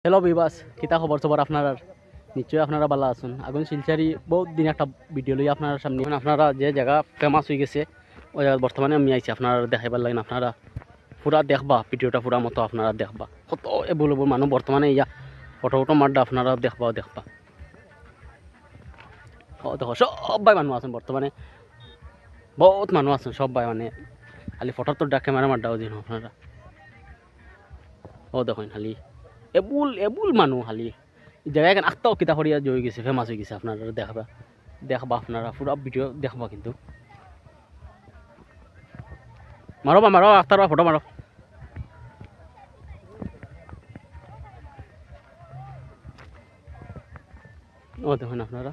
Hello বিবাস কিতা খবর সবার আপনারা নিশ্চয়ই আপনারা ভালো আছেন। আগুন শিলচারি বহুত দিন একটা ভিডিও লই আপনার সামনে আপনারা যে জায়গা ফেমাস হয়ে গেছে ওই জায়গা বর্তমানে আমি আইছি আপনারা দেখাইবার লাগেন। আপনারা পুরা দেখবা ভিডিওটা পুরা মতো আপনারা দেখবা কত এবল মানুষ বর্তমানে ইয়া ফটো ফটো মারডা আপনারা দেখবা দেখো সবাই মানুষ আছেন বর্তমানে বহুত মানুষ আছেন সবাই মানে খালি ফটো তো ডাক ক্যামেরা মারডাও দিন আপনারা দেখেন খালি এবুল মানুষ খালি জায়গা এখানে আটটাও কিতা করিয়া জয় গেছে ফেমাস হয়ে গেছে আপনারা দেখবা আপনারা পুরা ভিডিও দেখবা কিন্তু মারো আখতার ফটো মারো দেখেন আপনারা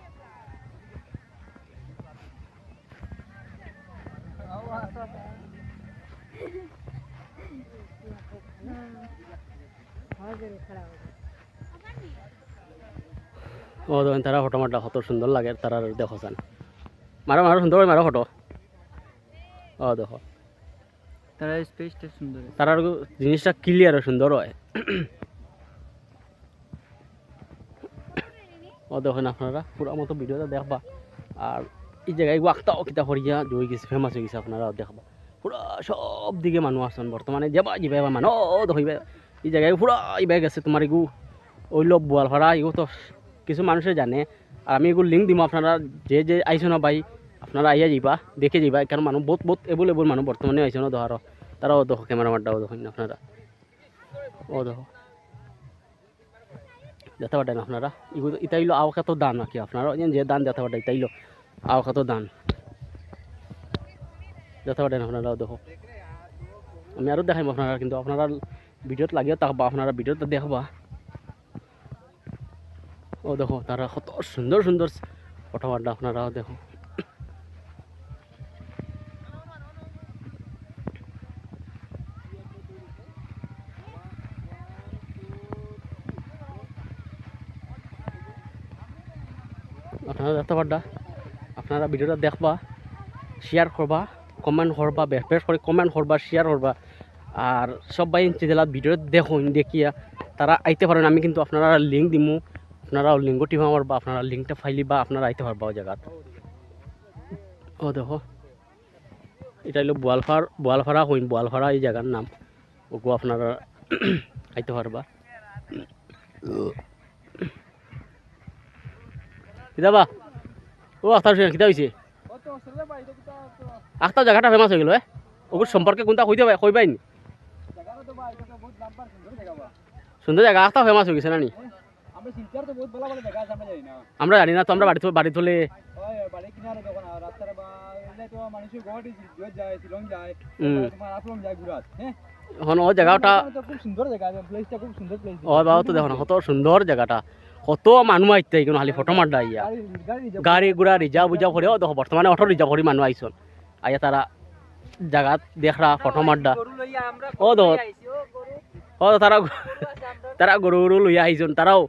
দেখেন তারা ফটো মারটা কত সুন্দর লাগে তারা দেখো চান মারো সুন্দর মারো ফটো দেখো তারা স্পেসটা সুন্দর তার জিনিসটা ক্লিয়ার সুন্দর হয় দেখেন আপনারা পুরা মতো ভিডিওটা দেখবা আর এই জায়গায় আখতাও কিতা করিয়া জয় গেছে ফেমাস হয়ে গেছে আপনারা দেখবা পুরা সব দিকে মানুষ আসেন বর্তমানে যাবা মানুষ দেখবা এই জায়গায় পুরা ইবাই গেছে তোমার এগু ওই লোক বোয়ালপাড়া এগু তো কিছু মানুষে জানে আর আমি এগুলো লিঙ্ক দিব আপনারা যে আইসো না ভাই আপনারা আইয়া যাইবা দেখে যাইবা কারণ মানুষ বহুত এবল মানুষ বর্তমানে আইসো না ধরো তারাও দেখো ক্যামেরা মারটাও দেখেন আপনারা দেখো যেতে পারেন আপনারা এগুলো ইতাইলো আও খাতো দান নাকি আপনারা যে দান যেতে পারেন ইতাইলো আও খাতো দান যেতে পারেন আপনারা দেখো আমি আরও দেখাইব আপনারা কিন্তু আপনারা ভিডিওত লাগিয়ে থাকবা আপনারা ভিডিওটা দেখবা দেখো তারা কত সুন্দর সুন্দর ফটো মারটা আপনারা দেখো আপনারা দেখতে পারডা আপনারা ভিডিওটা দেখবা শেয়ার করবা কমেন্ট করবা বেশ করে কমেন্ট করবা শেয়ার করবা আর সবাই জেলা ভিডিও দেখুন দেখিয়া তারা আইতে পারেন আমি কিন্তু আপনারা লিঙ্ক দিমু আপনারা লিঙ্ক টিপা মারবা আপনারা লিঙ্কটা ফাইলি বা আপনারা আইতে পারবা ওই জায়গাত দেখো এটা হলো বোয়ালপাড়া হইন বোয়ালপাড়া এই জায়গার নাম ওগো আপনারা আইতে পারবা কিতাবা আখতার কিতা হয়েছে আখতার জায়গাটা ফেমাস হয়ে গেল ওগুলো সম্পর্কে কোনটা কইবাই নি সুন্দর জায়গা আখতার ফেমাস হয়ে গেছে না নি আমরা জানি না তো আমরা বাড়ি তুলে এখন ও জায়গাটা বাবা তো দেখো না কত সুন্দর জায়গাটা কত মানুষ আইতে কিন্তু খালি ফটো মারডা আইয়া গাড়ি ঘোড়া রিজার্ভ করে দেখো বর্তমানে অটো রিজার্ভ করে মানুষ আইসন আইয়া তারা জায়গা দেখরা ফটো মারডা দেখো তারা গরু লইয়া আইসন তারাও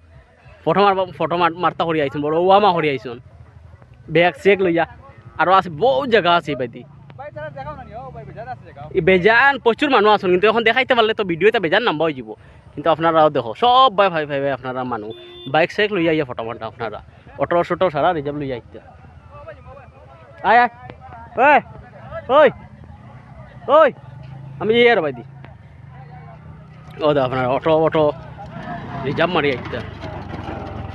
ফটো মারতা করে আইসন বড় ওয়ামা করে আইসন ব্যাগ চেক লইয়া আরো আছে বহুত জায়গা আছে বাইদি বেজান প্রচুর মানুষ আছেন কিন্তু এখন দেখাইতে পারলে তো ভিডিওতে বেজান নাম্বার হয়ে যাব কিন্তু আপনারাও দেখো সব ভাই আপনারা মানুষ বাইক সাইক লইয়া আইয়া ফটো মারটা আপনারা অটো শটো সারা রিজার্ভ লইয়া আইতে ওই আমি যাই আর বাইদি আপনারা অটো রিজার্ভ মারি আইতে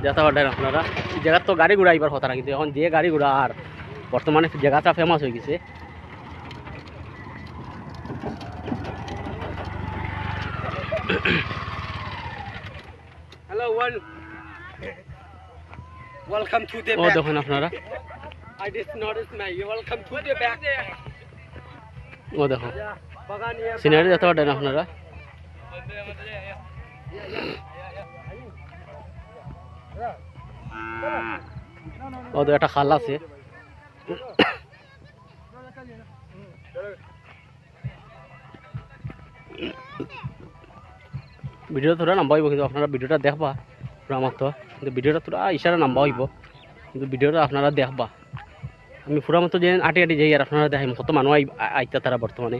যেতে পারেন আপনারা এই জায়গার তো গাড়ি ঘোড়া আইবার কথা না কিন্তু এখন যে গাড়ি ঘোড়া আর বর্তমানে জায়গাটা ফেমাস হয়ে গেছে Hello, welcome to the back. দেখুন আপনারা I just noticed now. Welcome to the back. দেখো সিনারি যেতে পারেন আপনারা একটা খাল আছে ভিডিওটা তোরা নাম্বা হইব কিন্তু আপনারা ভিডিওটা দেখবা পুরা আমার তো কিন্তু ভিডিওটা তোরা ইশারা নাম্বা হইব কিন্তু ভিডিওটা আপনারা দেখবা আমি পুরা মতো যে আটি যাই আর আপনারা দেখাই কত মানুষ আইতা তারা বর্তমানে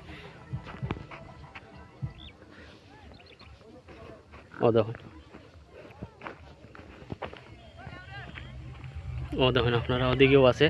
দেখুন ও দেখুন আপনারা ওদিকেও আছে